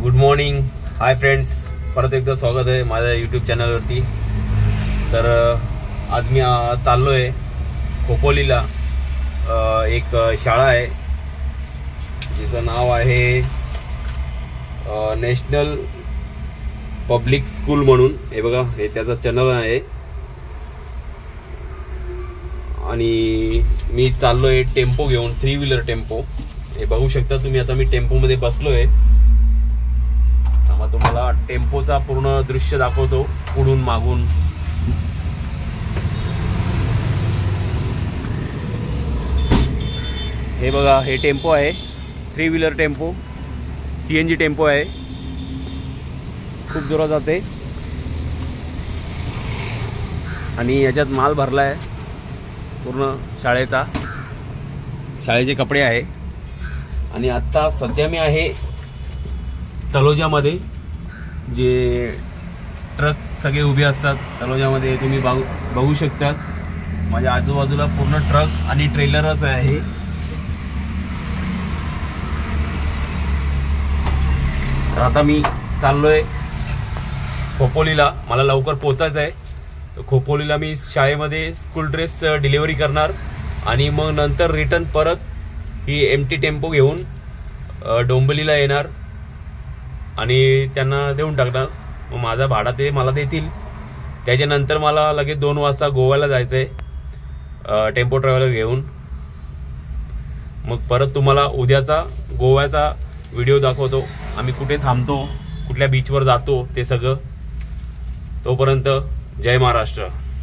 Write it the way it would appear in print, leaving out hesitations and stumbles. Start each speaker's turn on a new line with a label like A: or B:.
A: Good morning, hi friends, परत एकदा स्वागत आहे माझ्या यूट्यूब चॅनलवरती। तर आज मी चाललो आहे खोपोलीला। एक शाळा आहे जिचं नाव आहे नॅशनल पब्लिक स्कूल म्हणून। हे बघा, हे त्याचा चॅनल आहे आणि मी चाललो आहे टेम्पो घेऊन, 3 व्हीलर टेम्पो। हे बघू शकता तुम्ही, आता मी टेम्पो मध्ये बसलो आहे। मग तुम्हाला टेम्पोचा पूर्ण दृश्य दाखवतो पुढून मागून। हे बघा, हे टेम्पो आहे, 3 व्हीलर टेम्पो, CNG टेम्पो आहे, खूप जोरात जाते आणि याच्यात माल भरला आहे पूर्ण शाळेचे कपडे आहे। आणि आता सध्या मी आहे तलोजामध्ये, जे ट्रक सगळे उभे असतात तलोजामध्ये, तुम्ही बघू शकतात। माझ्या आजूबाजूला पूर्ण ट्रक आणि ट्रेलरच आहे। तर आता मी चाललोय खोपोलीला, मला लवकर पोहोचायचं आहे। तर खोपोलीला मी शाळेमध्ये स्कूल ड्रेस डिलिव्हरी करणार आणि मग नंतर रिटर्न परत ही एमटी टेम्पो घेऊन डोंबिवलीला येणार आणि त्यांना देऊन टाकणार। मग माझा भाडा ते मला देतील। त्याच्यानंतर मला लगेच 2 वाजता गोव्याला जायचं आहे टेम्पो ट्रॅव्हलर घेऊन। मग परत तुम्हाला उद्याचा गोव्याचा व्हिडिओ दाखवतो, आम्ही कुठे थांबतो, कुठल्या बीचवर जातो ते सगळं। तोपर्यंत जय महाराष्ट्र।